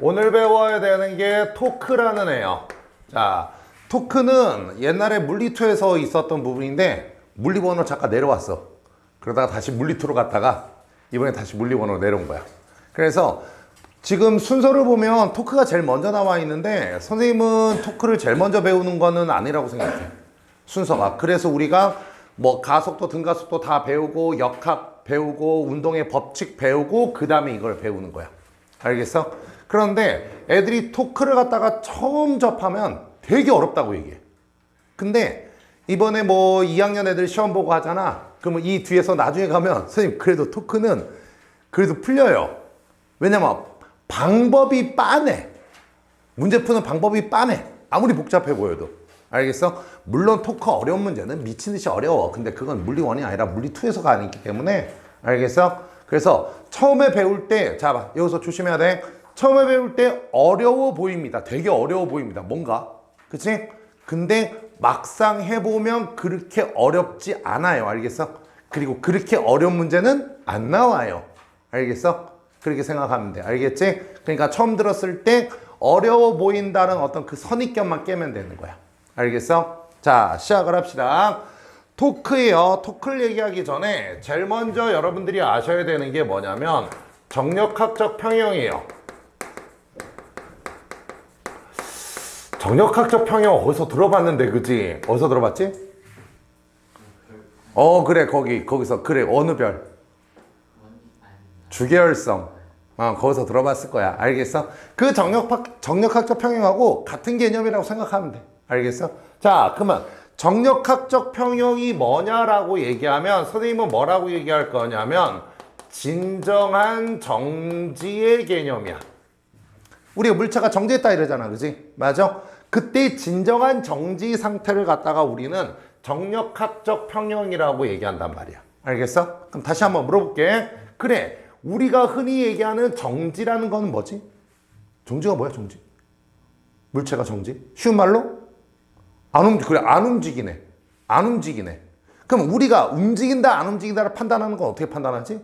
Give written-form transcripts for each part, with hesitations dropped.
오늘 배워야 되는 게 토크라는 애요. 자, 토크는 옛날에 물리2에서 있었던 부분인데 물리1으로 잠깐 내려왔어. 그러다가 다시 물리2로 갔다가 이번에 다시 물리1으로 내려온 거야. 그래서 지금 순서를 보면 토크가 제일 먼저 나와 있는데 선생님은 토크를 제일 먼저 배우는 거는 아니라고 생각해. 순서가. 그래서 우리가 뭐 가속도, 등가속도 다 배우고 역학 배우고 운동의 법칙 배우고 그 다음에 이걸 배우는 거야. 알겠어? 그런데 애들이 토크를 갖다가 처음 접하면 되게 어렵다고 얘기해. 근데 이번에 뭐 2학년 애들 시험 보고 하잖아. 그러면 이 뒤에서 나중에 가면 선생님 그래도 토크는 그래도 풀려요. 왜냐면 방법이 빤해. 문제 푸는 방법이 빤해. 아무리 복잡해 보여도. 알겠어? 물론 토크 어려운 문제는 미친 듯이 어려워. 근데 그건 물리1이 아니라 물리2에서 가기 때문에. 알겠어? 그래서 처음에 배울 때, 자, 봐. 여기서 조심해야 돼. 처음에 배울 때 어려워 보입니다. 되게 어려워 보입니다. 뭔가. 그치? 근데 막상 해보면 그렇게 어렵지 않아요. 알겠어? 그리고 그렇게 어려운 문제는 안 나와요. 알겠어? 그렇게 생각하면 돼. 알겠지? 그러니까 처음 들었을 때 어려워 보인다는 어떤 그 선입견만 깨면 되는 거야. 알겠어? 자, 시작을 합시다. 토크예요. 토크를 얘기하기 전에 제일 먼저 여러분들이 아셔야 되는 게 뭐냐면 정력학적 평형이에요. 정력학적 평형 어디서 들어봤는데, 그치? 어디서 들어봤지? 그래, 거기서. 그래, 어느 별? 주계열성. 거기서 들어봤을 거야. 알겠어? 그 정력학적 평형하고 같은 개념이라고 생각하면 돼. 알겠어? 자, 그러면 정력학적 평형이 뭐냐라고 얘기하면 선생님은 뭐라고 얘기할 거냐면 진정한 정지의 개념이야. 우리가 물체가 정지했다 이러잖아. 그지? 맞아? 그때 진정한 정지 상태를 갖다가 우리는 정력학적 평형이라고 얘기한단 말이야. 알겠어? 그럼 다시 한번 물어볼게. 그래, 우리가 흔히 얘기하는 정지라는 건 뭐지? 정지가 뭐야, 정지? 물체가 정지? 쉬운 말로? 그래, 안 움직이네. 안 움직이네. 그럼 우리가 움직인다, 안 움직인다를 판단하는 건 어떻게 판단하지?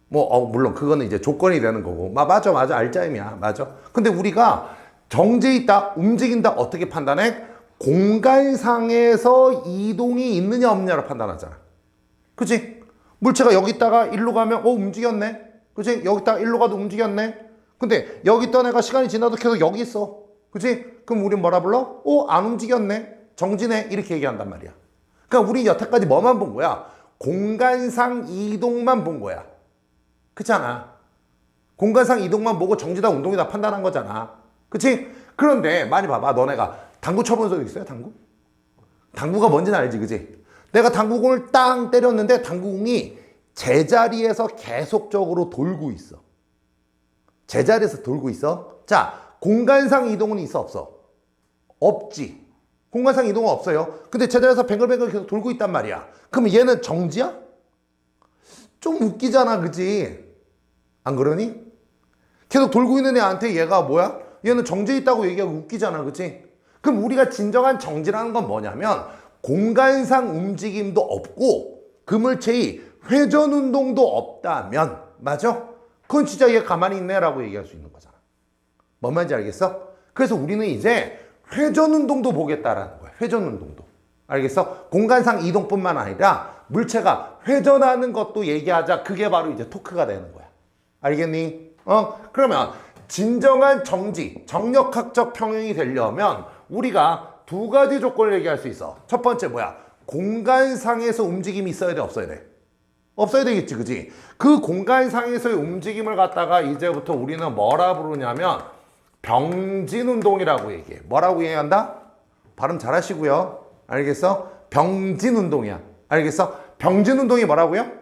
물론 그거는 이제 조건이 되는 거고. 맞아. 알짜임이야. 맞아. 근데 우리가 정지해 있다, 움직인다 어떻게 판단해? 공간상에서 이동이 있느냐 없느냐로 판단하잖아. 그치? 물체가 여기 있다가 일로 가면 움직였네. 그치? 여기 있다가 일로 가도 움직였네. 근데 여기 있던 애가 시간이 지나도 계속 여기 있어. 그치? 그럼 우린 뭐라 불러? 안 움직였네. 정지네. 이렇게 얘기한단 말이야. 그러니까 우리 여태까지 뭐만 본 거야? 공간상 이동만 본 거야. 그렇잖아. 공간상 이동만 보고 정지다 운동이다 판단한 거잖아. 그치? 그런데 많이 봐봐. 너네가 당구 쳐본 적 있어요? 당구? 당구가 뭔지는 알지, 그치? 내가 당구공을 땅 때렸는데 당구공이 제자리에서 계속적으로 돌고 있어. 제자리에서 돌고 있어. 자, 공간상 이동은 있어, 없어? 없지. 공간상 이동은 없어요. 근데 제자리에서 뱅글뱅글 계속 돌고 있단 말이야. 그럼 얘는 정지야? 좀 웃기잖아, 그치? 안 그러니? 계속 돌고 있는 애한테 얘가 뭐야? 얘는 정지해 있다고 얘기하고 웃기잖아, 그치? 그럼 우리가 진정한 정지라는 건 뭐냐면 공간상 움직임도 없고 그 물체의 회전 운동도 없다면, 맞아? 그건 진짜 얘 가만히 있네라고 얘기할 수 있는 거잖아. 뭔 말인지 알겠어? 그래서 우리는 이제 회전 운동도 보겠다라는 거야. 회전 운동도. 알겠어? 공간상 이동뿐만 아니라 물체가 회전하는 것도 얘기하자. 그게 바로 이제 토크가 되는 거야. 알겠니? 그러면 진정한 정지, 정력학적 평형이 되려면 우리가 두 가지 조건을 얘기할 수 있어. 첫 번째 뭐야? 공간상에서 움직임이 있어야 돼, 없어야 돼? 없어야 되겠지, 그지? 그 공간상에서의 움직임을 갖다가 이제부터 우리는 뭐라 부르냐면 병진운동이라고 얘기해. 뭐라고 얘기한다? 발음 잘하시고요. 알겠어? 병진운동이야. 알겠어? 병진운동이 뭐라고요?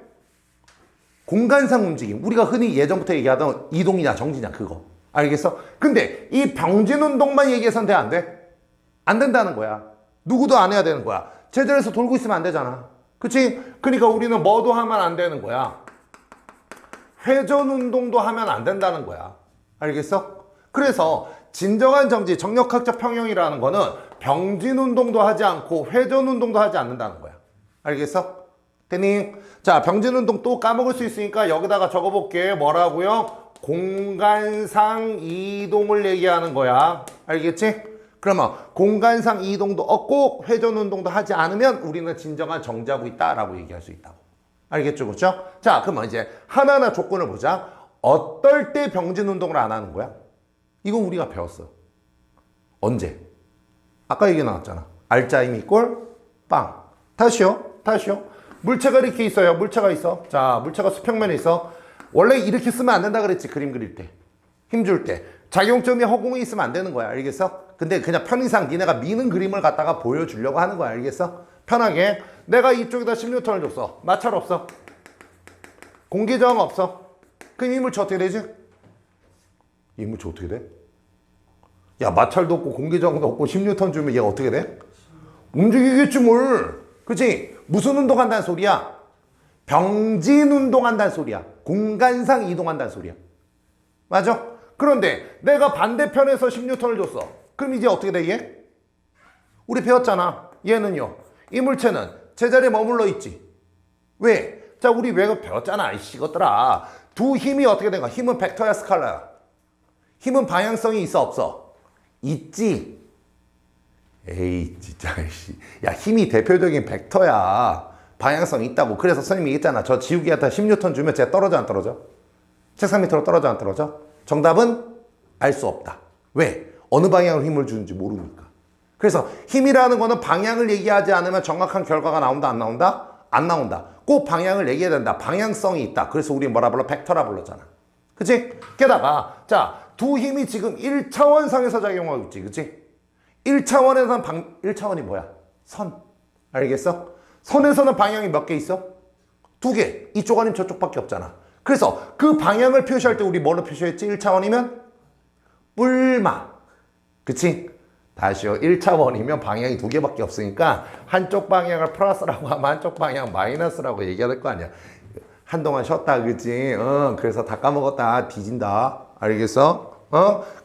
공간상 움직임. 우리가 흔히 예전부터 얘기하던 이동이냐 정지냐 그거. 알겠어? 근데 이 병진운동만 얘기해서는 돼, 안 돼? 안 된다는 거야. 누구도 안 해야 되는 거야. 제자리에서 돌고 있으면 안 되잖아. 그치? 그러니까 우리는 뭐도 하면 안 되는 거야. 회전 운동도 하면 안 된다는 거야. 알겠어? 그래서 진정한 정지, 정력학적 평형이라는 거는 병진 운동도 하지 않고 회전 운동도 하지 않는다는 거야. 알겠어? 됐니? 자, 병진 운동 또 까먹을 수 있으니까 여기다가 적어볼게. 뭐라고요? 공간상 이동을 얘기하는 거야. 알겠지? 그러면 공간상 이동도 없고 회전 운동도 하지 않으면 우리는 진정한 정지하고 있다라고 얘기할 수 있다고. 알겠죠? 그렇죠? 자, 그러면 이제 하나하나 조건을 보자. 어떨 때 병진 운동을 안 하는 거야? 이건 우리가 배웠어. 언제? 아까 얘기 나왔잖아. 알짜임 이꼴 빵. 다시요. 물체가 이렇게 있어요. 물체가 있어. 자, 물체가 수평면에 있어. 원래 이렇게 쓰면 안 된다 그랬지. 그림 그릴 때. 힘줄 때. 작용점이 허공에 있으면 안 되는 거야. 알겠어? 근데 그냥 편의상 니네가 미는 그림을 갖다가 보여주려고 하는 거야. 알겠어? 편하게. 내가 이쪽에다 10N을 줬어. 마찰 없어. 공기 저항 없어. 그럼 이 물체 어떻게 되지? 이 물체 어떻게 돼? 야, 마찰도 없고 공기 저항도 없고 10N 주면 얘가 어떻게 돼? 움직이겠지 뭘. 그치? 무슨 운동한다는 소리야? 병진 운동한다는 소리야. 공간상 이동한다는 소리야. 맞아? 그런데 내가 반대편에서 10N을 줬어. 그럼 이제 어떻게 돼 얘? 우리 배웠잖아. 얘는요. 이 물체는 제자리에 머물러 있지. 왜? 자, 우리 왜 배웠잖아. 이씨 것들아. 두 힘이 어떻게 된가? 힘은 벡터야 스칼라야? 힘은 방향성이 있어 없어? 있지. 에이 진짜 야, 힘이 대표적인 벡터야. 방향성이 있다고. 그래서 선생님이 얘기했잖아. 저 지우개한테 10N 주면 쟤 떨어져 안 떨어져? 책상 밑으로 떨어져 안 떨어져? 정답은 알 수 없다. 왜? 어느 방향으로 힘을 주는지 모르니까. 그래서 힘이라는 거는 방향을 얘기하지 않으면 정확한 결과가 나온다 안 나온다? 안 나온다. 꼭 방향을 얘기해야 된다. 방향성이 있다. 그래서 우리 뭐라 불러? 벡터라 불렀잖아. 그치? 게다가 자, 두 힘이 지금 1차원상에서 작용하고 있지. 그치? 1차원에서는 1차원이 뭐야? 선. 알겠어? 선에서는 방향이 몇 개 있어? 두 개. 이쪽 아니면 저쪽밖에 없잖아. 그래서 그 방향을 표시할 때 우리 뭐로 표시했지? 1차원이면? 뿔마. 그치? 다시요. 1차원이면 방향이 두 개밖에 없으니까 한쪽 방향을 플러스라고 하면 한쪽 방향 마이너스라고 얘기해야 될 거 아니야. 한동안 쉬었다. 그치? 그래서 다 까먹었다. 뒤진다. 알겠어?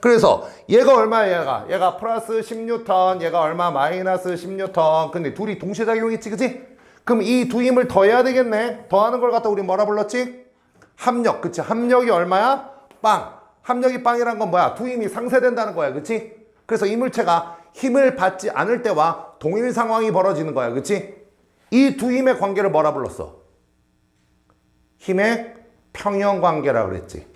그래서 얘가 얼마야 얘가 플러스 10N, 얘가 얼마 마이너스 10N. 근데 둘이 동시에 작용했지. 그치? 그럼 이 두 힘을 더해야 되겠네. 더하는 걸 갖다 우리 뭐라 불렀지? 합력. 그치? 합력이 얼마야? 빵. 합력이 빵이란 건 뭐야? 두 힘이 상쇄된다는 거야. 그치? 그래서 이 물체가 힘을 받지 않을 때와 동일 상황이 벌어지는 거야. 그치? 이 두 힘의 관계를 뭐라 불렀어? 힘의 평형관계라 그랬지.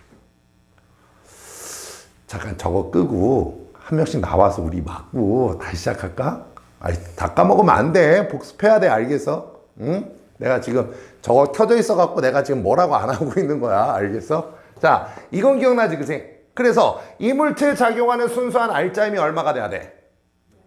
잠깐 저거 끄고 한 명씩 나와서 우리 맞고 다시 시작할까? 아니, 다 까먹으면 안 돼. 복습해야 돼. 알겠어? 응? 내가 지금 저거 켜져 있어갖고 내가 지금 뭐라고 안 하고 있는 거야. 알겠어? 자, 이건 기억나지? 그치? 그래서 이 물체에 작용하는 순수한 알짜임이 얼마가 돼야 돼?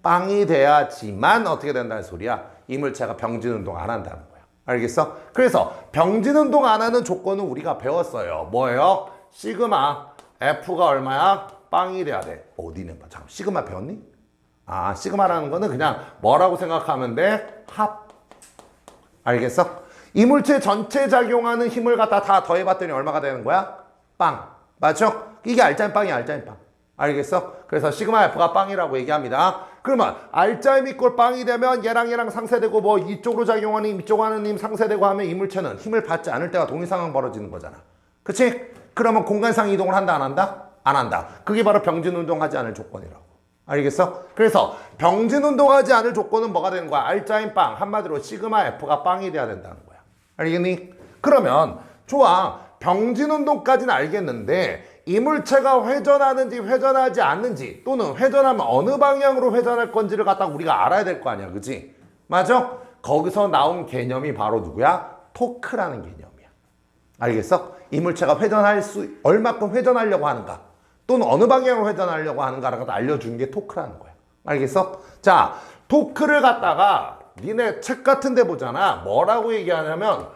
빵이 돼야지만 어떻게 된다는 소리야? 이 물체가 병진 운동 안 한다는 거야. 알겠어? 그래서 병진 운동 안 하는 조건은 우리가 배웠어요. 뭐예요? 시그마 F가 얼마야? 빵이 돼야 돼. 어디는 봐. 잠깐, 시그마 배웠니? 아, 시그마라는 거는 그냥 뭐라고 생각하면 돼? 합. 알겠어? 이 물체 전체 작용하는 힘을 갖다 다 더해봤더니 얼마가 되는 거야? 빵. 맞죠? 이게 알짜임 빵이야, 알짜임 빵. 알겠어? 그래서 시그마 F가 빵이라고 얘기합니다. 그러면 알짜임 이꼴 빵이 되면 얘랑 상쇄되고 뭐 이쪽으로 작용하는 힘, 이쪽 하는 힘 상쇄되고 하면 이 물체는 힘을 받지 않을 때가 동일 상황 벌어지는 거잖아. 그치? 그러면 공간상 이동을 한다, 안 한다? 안 한다. 그게 바로 병진 운동하지 않을 조건이라고. 알겠어? 그래서 병진 운동하지 않을 조건은 뭐가 되는 거야? 알짜임 빵. 한마디로 시그마 F가 빵이 돼야 된다는 거야. 알겠니? 그러면 좋아. 병진 운동까지는 알겠는데 이 물체가 회전하는지 회전하지 않는지 또는 회전하면 어느 방향으로 회전할 건지를 갖다가 우리가 알아야 될 거 아니야. 그치? 맞아? 거기서 나온 개념이 바로 누구야? 토크라는 개념이야. 알겠어? 이 물체가 회전할 수 얼마큼 회전하려고 하는가 또는 어느 방향으로 회전하려고 하는가를 갖다 알려주는 게 토크라는 거야. 알겠어? 자, 토크를 갖다가 니네 책 같은 데 보잖아. 뭐라고 얘기하냐면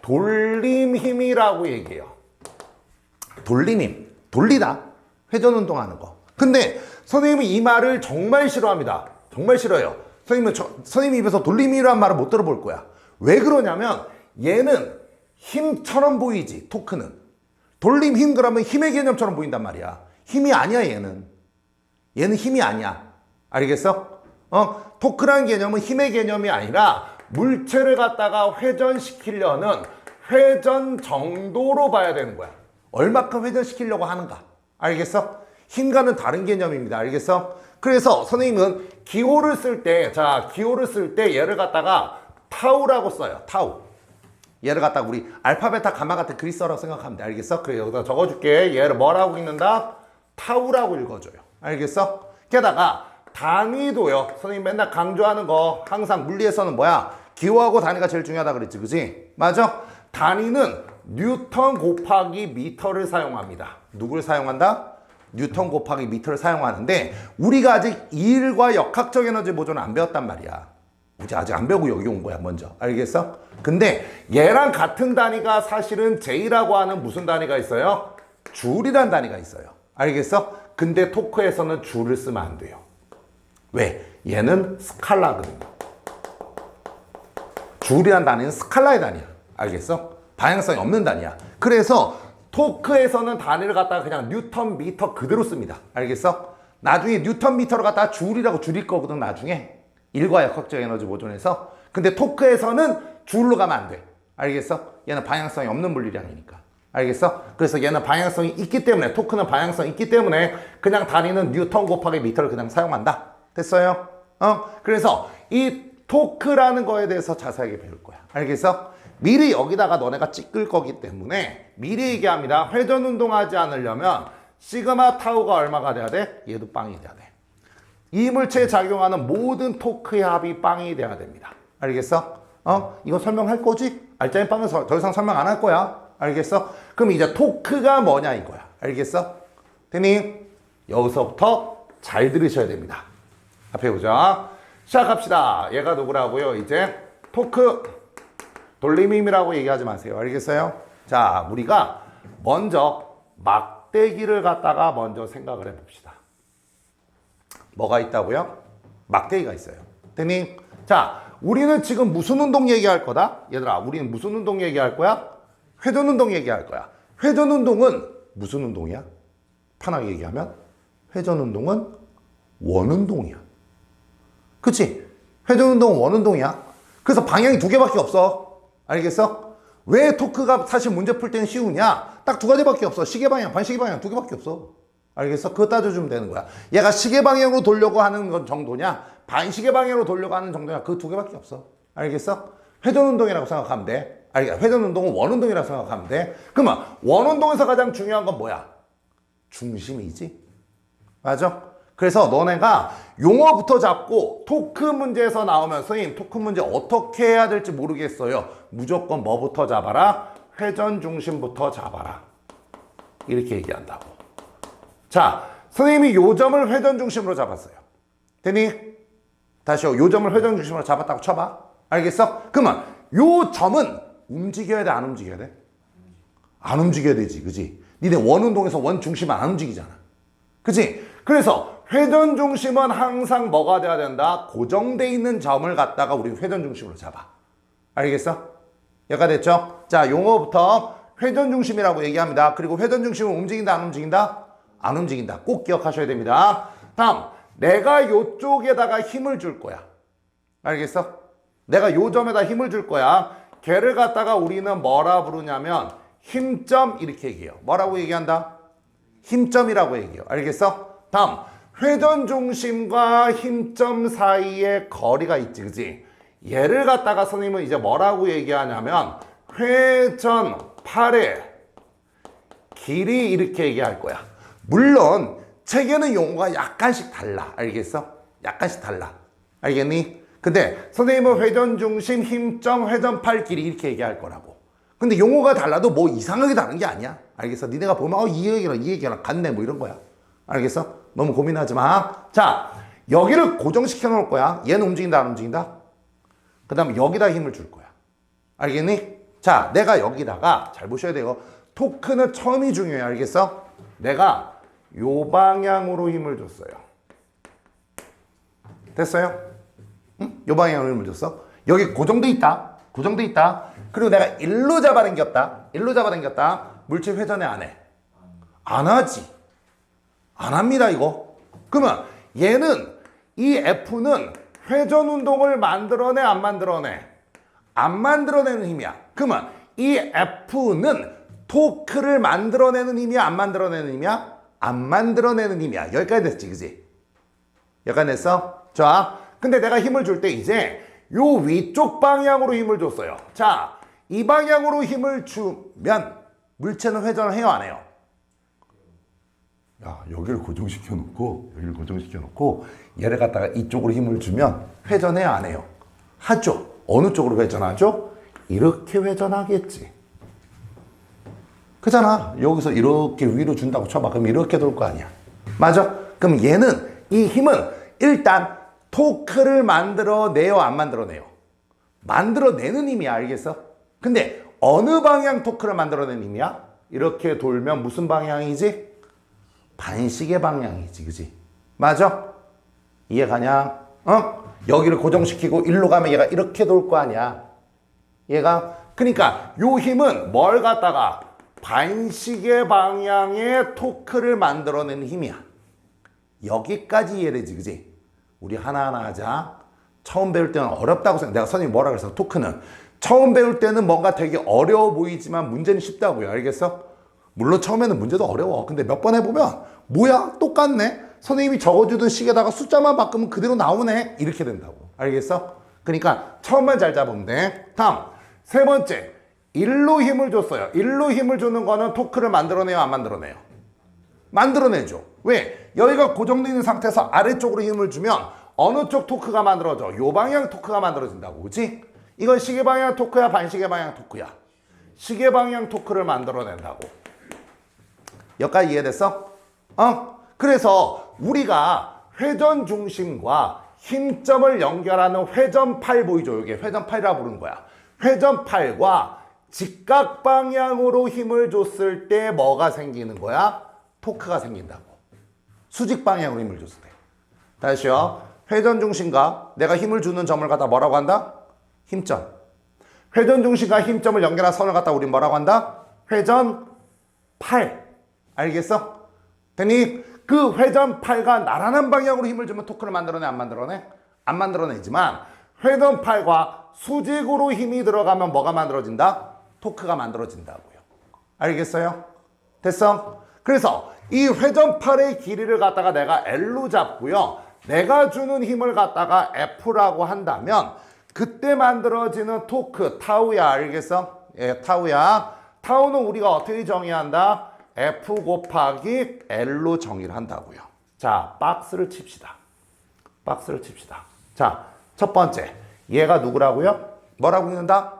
돌림 힘이라고 얘기해요. 돌림 힘. 돌리다. 회전 운동하는 거. 근데 선생님은 이 말을 정말 싫어합니다. 정말 싫어요. 선생님 입에서 돌림이라는 말을 못 들어볼 거야. 왜 그러냐면 얘는 힘처럼 보이지. 토크는. 돌림 힘 그러면 힘의 개념처럼 보인단 말이야. 힘이 아니야 얘는. 얘는 힘이 아니야. 알겠어? 토크라는 개념은 힘의 개념이 아니라 물체를 갖다가 회전시키려는 회전 정도로 봐야 되는 거야. 얼마큼 회전시키려고 하는가. 알겠어? 힘과는 다른 개념입니다. 알겠어? 그래서 선생님은 기호를 쓸 때, 자, 기호를 쓸 때 얘를 갖다가 타우라고 써요. 타우. 얘를 갖다가 우리 알파베타 가마 같은 그리스어라고 생각하면 돼. 알겠어? 그래, 여기다 적어줄게. 얘를 뭐라고 읽는다? 타우라고 읽어줘요. 알겠어? 게다가 단위도요. 선생님 맨날 강조하는 거 항상 물리에서는 뭐야? 기호하고 단위가 제일 중요하다 그랬지. 그지? 맞아? 단위는 뉴턴 곱하기 미터를 사용합니다. 누굴 사용한다? 뉴턴 곱하기 미터를 사용하는데 우리가 아직 일과 역학적 에너지 보존을 안 배웠단 말이야. 우리 아직 안 배우고 여기 온 거야 먼저. 알겠어? 근데 얘랑 같은 단위가 사실은 J라고 하는 무슨 단위가 있어요? 줄이란 단위가 있어요. 알겠어? 근데 토크에서는 줄을 쓰면 안 돼요. 왜? 얘는 스칼라거든요. 줄이란 단위는 스칼라의 단위야. 알겠어? 방향성이 없는 단위야. 그래서 토크에서는 단위를 갖다가 그냥 뉴턴 미터 그대로 씁니다. 알겠어? 나중에 뉴턴 미터를 갖다가 줄이라고 줄일 거거든 나중에. 일과 역학적 에너지 보존에서. 근데 토크에서는 줄로 가면 안 돼. 알겠어? 얘는 방향성이 없는 물리량이니까. 알겠어? 그래서 얘는 방향성이 있기 때문에, 토크는 방향성이 있기 때문에 그냥 단위는 뉴턴 곱하기 미터를 그냥 사용한다. 됐어요? 그래서 이 토크라는 거에 대해서 자세하게 배울 거야. 알겠어? 미리 여기다가 너네가 찍을 거기 때문에 미리 얘기합니다. 회전 운동하지 않으려면 시그마 타우가 얼마가 돼야 돼? 얘도 빵이 돼야 돼. 이 물체에 작용하는 모든 토크의 합이 빵이 돼야 됩니다. 알겠어? 이거 설명할 거지? 알짜인 빵은 더 이상 설명 안 할 거야. 알겠어? 그럼 이제 토크가 뭐냐 이거야. 알겠어? 됐니? 여기서부터 잘 들으셔야 됩니다. 앞에 보자. 시작합시다. 얘가 누구라고요? 이제 토크 돌림의 힘이라고 얘기하지 마세요. 알겠어요? 자, 우리가 먼저 막대기를 갖다가 먼저 생각을 해봅시다. 뭐가 있다고요? 막대기가 있어요. 됐니? 자, 우리는 지금 무슨 운동 얘기할 거다? 얘들아, 우리는 무슨 운동 얘기할 거야? 회전 운동 얘기할 거야. 회전 운동은 무슨 운동이야? 편하게 얘기하면 회전 운동은 원 운동이야. 그치? 회전 운동은 원 운동이야. 그래서 방향이 두 개밖에 없어. 알겠어? 왜 토크가 사실 문제 풀 때는 쉬우냐? 딱 두 가지밖에 없어. 시계 방향, 반시계 방향 두 개밖에 없어. 알겠어? 그거 따져주면 되는 거야. 얘가 시계 방향으로 돌려고 하는 건 정도냐? 반시계 방향으로 돌려고 하는 정도냐? 그 두 개밖에 없어. 알겠어? 회전 운동이라고 생각하면 돼. 회전 운동은 원 운동이라고 생각하면 돼. 그러면 원 운동에서 가장 중요한 건 뭐야? 중심이지. 맞아? 그래서 너네가 용어부터 잡고 토크 문제에서 나오면 선생님 토크 문제 어떻게 해야 될지 모르겠어요. 무조건 뭐부터 잡아라? 회전 중심부터 잡아라. 이렇게 얘기한다고. 자, 선생님이 요 점을 회전 중심으로 잡았어요. 됐니? 다시요. 요 점을 회전 중심으로 잡았다고 쳐봐. 알겠어? 그러면 요 점은 움직여야 돼? 안 움직여야 돼? 안 움직여야 되지. 그지? 니네 원 운동에서 원 중심은 안 움직이잖아. 그지? 그래서 회전 중심은 항상 뭐가 돼야 된다? 고정돼 있는 점을 갖다가 우리 회전 중심으로 잡아. 알겠어? 여기가 됐죠? 자, 용어부터 회전 중심이라고 얘기합니다. 그리고 회전 중심은 움직인다, 안 움직인다? 안 움직인다. 꼭 기억하셔야 됩니다. 다음, 내가 요쪽에다가 힘을 줄 거야. 알겠어? 내가 요 점에다 힘을 줄 거야. 걔를 갖다가 우리는 뭐라 부르냐면 힘점 이렇게 얘기해요. 뭐라고 얘기한다? 힘점이라고 얘기해요. 알겠어? 다음, 회전 중심과 힘점 사이에 거리가 있지, 그지? 얘를 갖다가 선생님은 이제 뭐라고 얘기하냐면 회전 팔의 길이 이렇게 얘기할 거야. 물론 책에는 용어가 약간씩 달라. 알겠어? 약간씩 달라. 알겠니? 근데 선생님은 회전 중심, 힘점, 회전 팔 길이 이렇게 얘기할 거라고. 근데 용어가 달라도 뭐 이상하게 다른 게 아니야. 알겠어? 니네가 보면 이 얘기랑 같네 뭐 이런 거야. 알겠어? 너무 고민하지 마. 자, 여기를 고정시켜 놓을 거야. 얘는 움직인다, 안 움직인다? 그 다음에 여기다 힘을 줄 거야. 알겠니? 자, 내가 여기다가 잘 보셔야 돼요. 토크는 처음이 중요해. 알겠어? 내가 요 방향으로 힘을 줬어요. 됐어요? 응? 요 방향으로 힘을 줬어. 여기 고정돼 있다. 고정돼 있다. 그리고 내가 일로 잡아당겼다. 일로 잡아당겼다. 물체 회전에 안 해. 안 하지. 안 합니다, 이거. 그러면 얘는, 이 F는 회전 운동을 만들어내, 안 만들어내? 안 만들어내는 힘이야. 그러면 이 F는 토크를 만들어내는 힘이야? 안 만들어내는 힘이야? 안 만들어내는 힘이야. 여기까지 됐지, 그지? 여기까지 됐어? 자, 근데 내가 힘을 줄 때 이제 요 위쪽 방향으로 힘을 줬어요. 자, 이 방향으로 힘을 주면 물체는 회전을 해요, 안 해요? 야, 여기를 고정시켜 놓고 얘를 갖다가 이쪽으로 힘을 주면 회전해요, 안 해요? 하죠. 어느 쪽으로 회전하죠? 이렇게 회전하겠지. 그잖아. 여기서 이렇게 위로 준다고 쳐봐. 그럼 이렇게 돌 거 아니야. 맞아? 그럼 얘는 이 힘은 일단 토크를 만들어내요, 안 만들어내요? 만들어내는 힘이야, 알겠어? 근데 어느 방향 토크를 만들어내는 힘이야? 이렇게 돌면 무슨 방향이지? 반시계 방향이지, 그지? 맞아? 이해가냐? 여기를 고정시키고 일로 가면 얘가 이렇게 돌 거 아니야. 얘가 그러니까 요 힘은 뭘 갖다가 반시계 방향의 토크를 만들어내는 힘이야. 여기까지 이해되지, 그지? 우리 하나하나 하자. 처음 배울 때는 어렵다고 생각. 내가 선생님이 뭐라 그랬어? 토크는 처음 배울 때는 뭔가 되게 어려워 보이지만 문제는 쉽다고요. 알겠어? 물론 처음에는 문제도 어려워. 근데 몇 번 해보면 뭐야? 똑같네? 선생님이 적어주던 식에다가 숫자만 바꾸면 그대로 나오네? 이렇게 된다고. 알겠어? 그러니까 처음만 잘 잡으면 돼. 다음 세 번째, 일로 힘을 줬어요. 일로 힘을 주는 거는 토크를 만들어내요, 안 만들어내요? 만들어내죠. 왜? 여기가 고정되어 있는 상태에서 아래쪽으로 힘을 주면 어느 쪽 토크가 만들어져? 요 방향 토크가 만들어진다고, 그치? 이건 시계 방향 토크야, 반시계 방향 토크야? 시계 방향 토크를 만들어낸다고. 여기까지 이해됐어? 그래서 우리가 회전 중심과 힘점을 연결하는 회전팔 보이죠? 이게 회전팔이라 부르는 거야. 회전팔과 직각 방향으로 힘을 줬을 때 뭐가 생기는 거야? 토크가 생긴다고. 수직 방향으로 힘을 줬을 때. 다시요. 회전 중심과 내가 힘을 주는 점을 갖다 뭐라고 한다? 힘점. 회전 중심과 힘점을 연결한 선을 갖다 우린 뭐라고 한다? 회전팔. 알겠어? 되니 그 회전팔과 나란한 방향으로 힘을 주면 토크를 만들어내, 안 만들어내? 안 만들어내지만 회전팔과 수직으로 힘이 들어가면 뭐가 만들어진다? 토크가 만들어진다고요. 알겠어요? 됐어? 그래서 이 회전팔의 길이를 갖다가 내가 L로 잡고요. 내가 주는 힘을 갖다가 F라고 한다면 그때 만들어지는 토크, 타우야. 알겠어? 예, 타우야. 타우는 우리가 어떻게 정의한다? F 곱하기 L로 정의를 한다고요. 자, 박스를 칩시다. 박스를 칩시다. 자, 첫 번째. 얘가 누구라고요? 뭐라고 읽는다?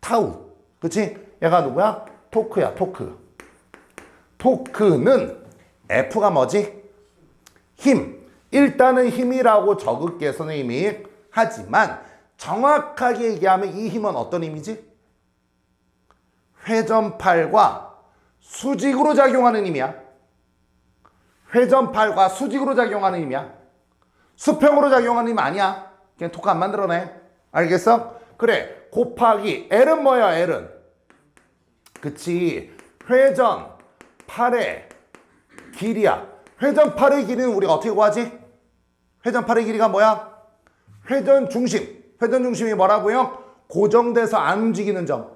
타우. 그치? 얘가 누구야? 토크야, 토크. 토크는 F가 뭐지? 힘. 일단은 힘이라고 적을게, 선생님이. 하지만 정확하게 얘기하면 이 힘은 어떤 힘이지? 회전팔과 수직으로 작용하는 힘이야. 회전팔과 수직으로 작용하는 힘이야. 수평으로 작용하는 힘 아니야. 그냥 토크 안 만들어내. 알겠어? 그래. 곱하기 L은 뭐야, L은? 그치. 회전팔의 길이야. 회전팔의 길이는 우리가 어떻게 구하지? 회전팔의 길이가 뭐야? 회전 중심. 회전 중심이 뭐라고요? 고정돼서 안 움직이는 점.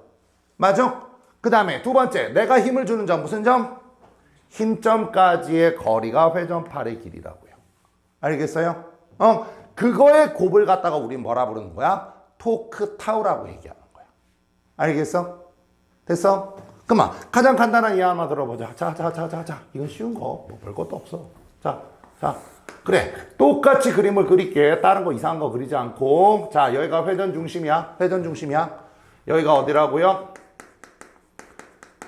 맞아? 그 다음에 두 번째, 내가 힘을 주는 점. 무슨 점? 힘점까지의 거리가 회전팔의 길이라고요. 알겠어요? 그거의 곱을 갖다가 우린 뭐라 부르는 거야? 토크 타우라고 얘기하는 거야. 알겠어? 됐어? 그만 가장 간단한 이해 하나 들어보자. 자. 이건 쉬운 거. 뭐 별것도 없어. 자. 그래. 똑같이 그림을 그릴게. 다른 거 이상한 거 그리지 않고. 자, 여기가 회전 중심이야. 회전 중심이야. 여기가 어디라고요?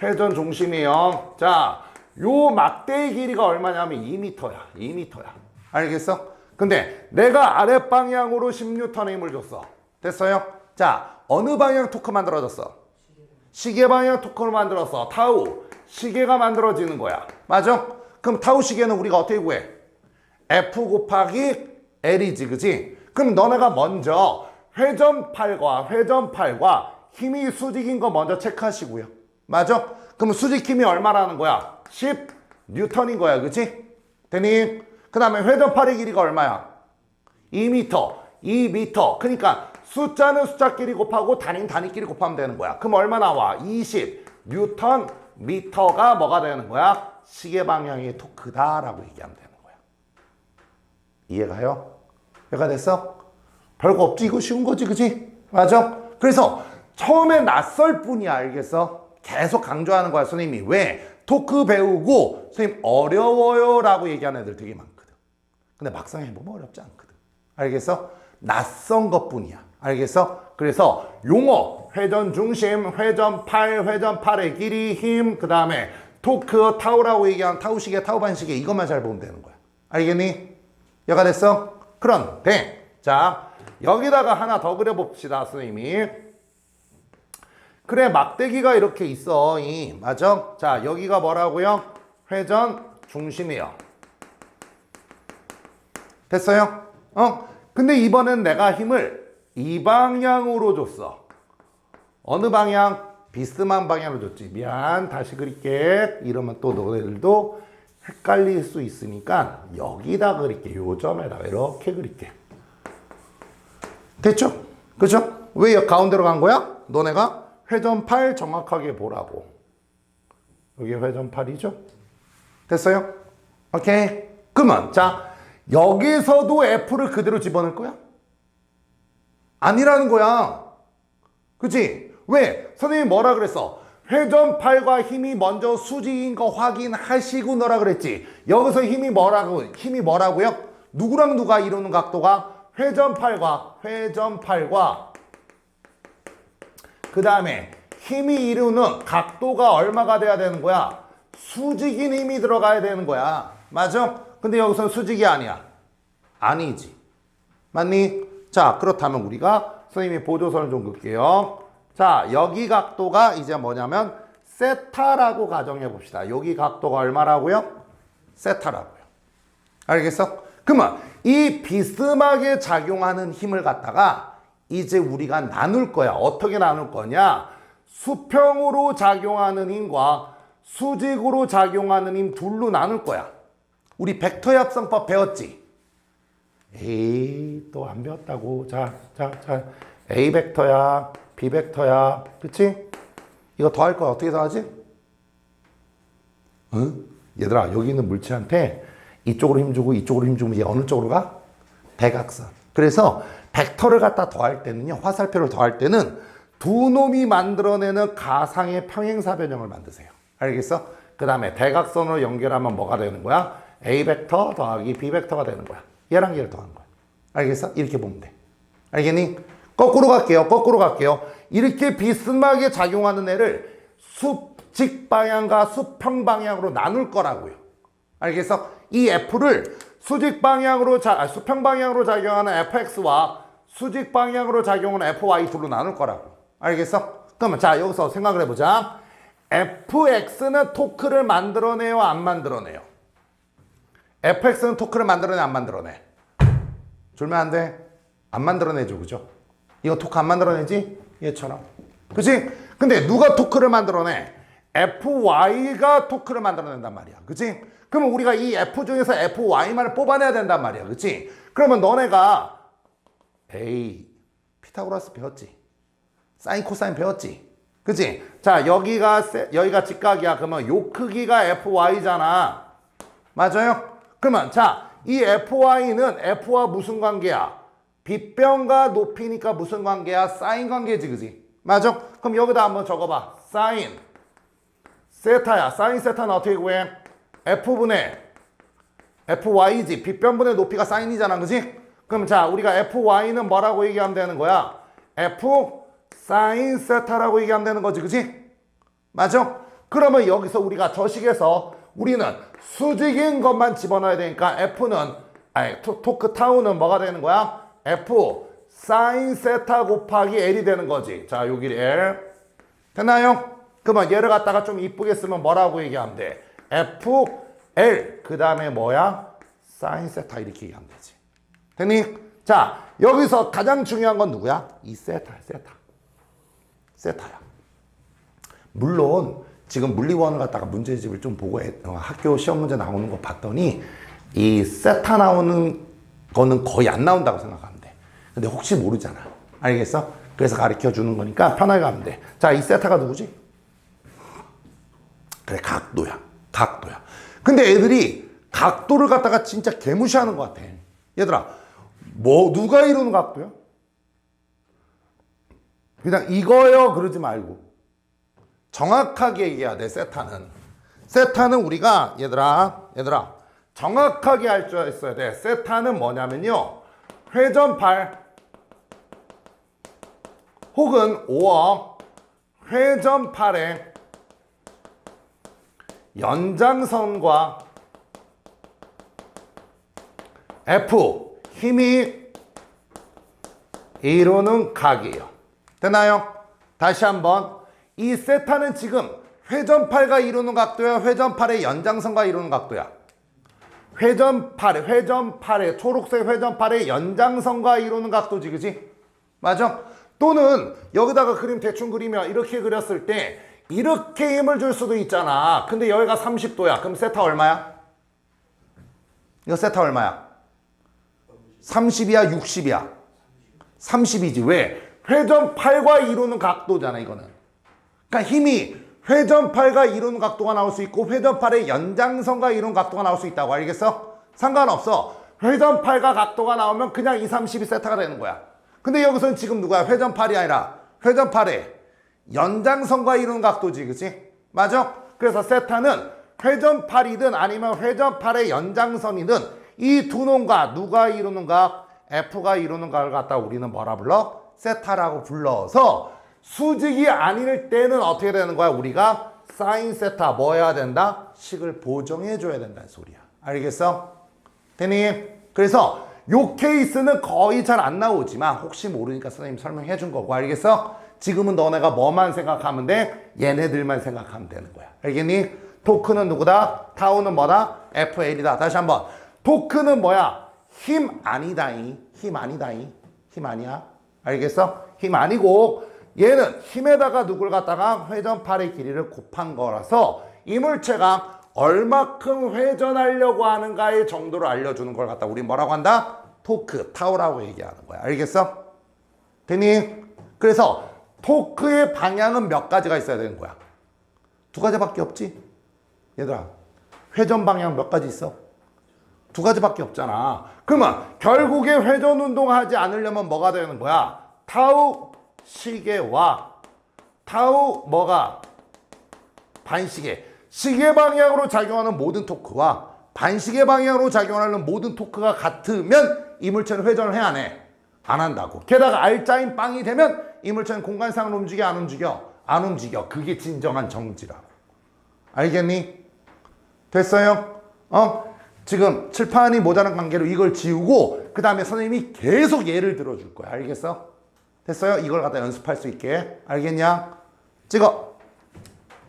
회전 중심이요. 자, 요 막대의 길이가 얼마냐면 2m야. 2m야. 알겠어? 근데 내가 아랫방향으로 10N의 힘을 줬어. 됐어요? 자, 어느 방향 토크 만들어졌어? 시계 방향 토크를 만들었어. 타우. 시계가 만들어지는 거야. 맞아? 그럼 타우 시계는 우리가 어떻게 구해? F 곱하기 L이지, 그지? 그럼 너네가 먼저 회전팔과 힘이 수직인 거 먼저 체크하시고요. 맞아? 그럼 수직 힘이 얼마라는 거야? 10N인 거야, 그지? 되니? 그 다음에 회전팔의 길이가 얼마야? 2m. 그러니까 숫자는 숫자끼리 곱하고 단위끼리 곱하면 되는 거야. 그럼 얼마 나와? 20N 미터가 뭐가 되는 거야? 시계 방향의 토크다라고 얘기하면 되는 거야. 이해가요? 이해가 됐어? 별거 없지. 이거 쉬운 거지, 그치? 맞아? 그래서 처음에 낯설 뿐이야, 알겠어? 계속 강조하는 거야, 선생님이. 왜? 토크 배우고 선생님 어려워요 라고 얘기하는 애들 되게 많거든. 근데 막상 해보면 어렵지 않거든. 알겠어? 낯선 것 뿐이야. 알겠어? 그래서 용어, 회전 중심, 회전 팔의 길이, 힘, 그 다음에 토크, 타우라고 얘기하는 타우시계, 타우 반시계, 이것만 잘 보면 되는 거야. 알겠니? 이해가 됐어? 그런데 자, 여기다가 하나 더 그려봅시다, 선생님이. 그래, 막대기가 이렇게 있어. 맞아? 자, 여기가 뭐라고요? 회전 중심이요. 됐어요? 근데 이번엔 내가 힘을 이 방향으로 줬어. 어느 방향? 비스만 방향으로 줬지. 미안, 다시 그릴게. 이러면 또 너희들도 헷갈릴 수 있으니까 여기다 그릴게. 요 점에다 이렇게 그릴게. 됐죠? 그죠? 왜 가운데로 간 거야? 너네가 회전 8 정확하게 보라고. 여기 회전 8이죠? 됐어요? 오케이. 그러면 자, 여기서도 F를 그대로 집어넣을 거야? 아니라는 거야. 그치? 왜? 선생님이 뭐라 그랬어? 회전 8과 힘이 먼저 수직인 거 확인하시고 넣으라 그랬지. 여기서 힘이 뭐라고요? 누구랑 누가 이루는 각도가? 회전 8과 그 다음에 힘이 이루는 각도가 얼마가 돼야 되는 거야? 수직인 힘이 들어가야 되는 거야. 맞아? 근데 여기서는 수직이 아니야. 아니지. 맞니? 자, 그렇다면 우리가 선생님이 보조선을 좀 그을게요. 자, 여기 각도가 이제 뭐냐면 세타라고 가정해 봅시다. 여기 각도가 얼마라고요? 세타라고요. 알겠어? 그러면 이 비스막에 작용하는 힘을 갖다가 이제 우리가 나눌 거야. 어떻게 나눌 거냐? 수평으로 작용하는 힘과 수직으로 작용하는 힘 둘로 나눌 거야. 우리 벡터의 합성법 배웠지? 에이, 또 안 배웠다고. 자. A 벡터야, B 벡터야. 그치? 이거 더할 거야. 어떻게 더하지? 응? 얘들아, 여기 있는 물체한테 이쪽으로 힘주고 이쪽으로 힘주면 얘 어느 쪽으로 가? 대각선. 그래서 벡터를 갖다 더할 때는요, 화살표를 더할 때는 두 놈이 만들어내는 가상의 평행사 변형을 만드세요. 알겠어? 그 다음에 대각선으로 연결하면 뭐가 되는 거야? A 벡터 더하기 B 벡터가 되는 거야. 얘랑 얘를 더하는 거야. 알겠어? 이렇게 보면 돼. 알겠니? 거꾸로 갈게요. 이렇게 비스막에 작용하는 애를 수직 방향과 수평 방향으로 나눌 거라고요. 알겠어? 이 F를 수평 방향으로 작용하는 fx와 수직 방향으로 작용하는 fy 둘로 나눌 거라고. 알겠어? 그러면 자, 여기서 생각을 해보자. fx는 토크를 만들어내요, 안 만들어내요? fx는 토크를 만들어내, 안 만들어내? 줄면 안 돼. 안 만들어내죠, 그죠? 이거 토크 안 만들어내지? 얘처럼. 그치? 근데 누가 토크를 만들어내? fy가 토크를 만들어낸단 말이야. 그치? 그러면 우리가 이 f 중에서 fy만을 뽑아내야 된단 말이야. 그치? 그러면 너네가 에이, 피타고라스 배웠지? 사인 코사인 배웠지? 그치? 자, 여기가 직각이야. 그러면 요 크기가 fy잖아. 맞아요? 그러면 자, 이 fy는 f와 무슨 관계야? 빗변과 높이니까 무슨 관계야? 사인 관계지, 그지? 맞아? 그럼 여기다 한번 적어봐. 사인 세타야. 사인 세타는 어떻게 구해? f분의 fy지. 빗변분의 높이가 사인이잖아, 그지? 그럼 자, 우리가 fy는 뭐라고 얘기하면 되는 거야? f 사인 세타라고 얘기하면 되는 거지, 그지? 맞아? 그러면 여기서 우리가 저식에서 우리는 수직인 것만 집어넣어야 되니까 토크 타우는 뭐가 되는 거야? f 사인 세타 곱하기 l이 되는 거지. 자, 여기 l. 됐나요? 그러면 얘를 갖다가 좀 이쁘게 쓰면 뭐라고 얘기하면 돼? fl 그 다음에 뭐야? 사인 세타 이렇게 얘기하면 되지. 됐니? 자, 여기서 가장 중요한 건 누구야? 이 세타야. 물론 지금 물리원을 갖다가 문제집을 좀 보고 학교 시험 문제 나오는 거 봤더니 이 세타 나오는 거는 거의 안 나온다고 생각하면 돼. 근데 혹시 모르잖아. 알겠어? 그래서 가르쳐 주는 거니까 편하게 가면 돼. 자, 이 세타가 누구지? 그래, 각도야. 각도야. 근데 애들이 각도를 갖다가 진짜 개무시하는 것 같아. 얘들아, 누가 이루는 각도야? 그냥 이거요 그러지 말고 정확하게 얘기해야 돼. 세타는 우리가 얘들아 정확하게 알 줄 있어야 돼. 세타는 뭐냐면요, 회전팔 혹은 오어 회전팔의 연장선과 F 힘이 이루는 각이에요. 되나요? 다시 한번, 이 세타는 지금 회전팔과 이루는 각도야, 회전팔의 연장선과 이루는 각도야? 회전팔의 초록색 회전팔의 연장선과 이루는 각도지, 그지? 맞아? 또는 여기다가 그림 대충 그리면 이렇게 그렸을 때 이렇게 힘을 줄 수도 있잖아. 근데 여기가 30도야. 그럼 세타 얼마야? 이거 세타 얼마야? 30이야, 60이야? 30이지. 왜? 회전팔과 이루는 각도잖아, 이거는. 그러니까 힘이 회전팔과 이루는 각도가 나올 수 있고 회전팔의 연장선과 이루는 각도가 나올 수 있다고. 알겠어? 상관없어. 회전팔과 각도가 나오면 그냥 2, 30이 세타가 되는 거야. 근데 여기서는 지금 누구야? 회전팔이 아니라 회전팔의 연장선과 이루는 각도지, 그치? 맞아? 그래서 세타는 회전팔이든 아니면 회전팔의 연장선이든 이 두 놈과 누가 이루는 각, F가 이루는 각을 갖다 우리는 뭐라 불러? 세타라고 불러서 수직이 아닐 때는 어떻게 되는 거야? 우리가 사인 세타 뭐 해야 된다? 식을 보정해 줘야 된다는 소리야. 알겠어? 되니? 그래서 요 케이스는 거의 잘 안 나오지만 혹시 모르니까 선생님 설명해 준 거고. 알겠어? 지금은 너네가 뭐만 생각하면 돼? 얘네들만 생각하면 되는 거야. 알겠니? 토크는 누구다? 타우는 뭐다? FL이다. 다시 한번. 토크는 뭐야? 힘 아니다잉. 힘 아니다잉. 힘 아니야. 알겠어? 힘 아니고 얘는 힘에다가 누굴 갖다가 회전팔의 길이를 곱한 거라서 이 물체가 얼마큼 회전하려고 하는가의 정도를 알려주는 걸 갖다 우리 뭐라고 한다? 토크, 타우라고 얘기하는 거야. 알겠어? 되니? 그래서 토크의 방향은 몇 가지가 있어야 되는 거야? 두 가지밖에 없지? 얘들아, 회전 방향 몇 가지 있어? 두 가지밖에 없잖아. 그러면 결국에 회전 운동하지 않으려면 뭐가 되는 거야? 타우 시계와 타우 뭐가? 반시계. 시계 방향으로 작용하는 모든 토크와 반시계 방향으로 작용하는 모든 토크가 같으면 이 물체는 회전을 해, 안 해? 안 한다고. 게다가 R자인 빵이 되면 이 물체는 공간상으로 움직여, 안 움직여? 안 움직여. 그게 진정한 정지라고. 알겠니? 됐어요? 지금 칠판이 모자란 관계로 이걸 지우고 그 다음에 선생님이 계속 예를 들어줄 거야. 알겠어? 됐어요? 이걸 갖다 연습할 수 있게. 알겠냐? 찍어.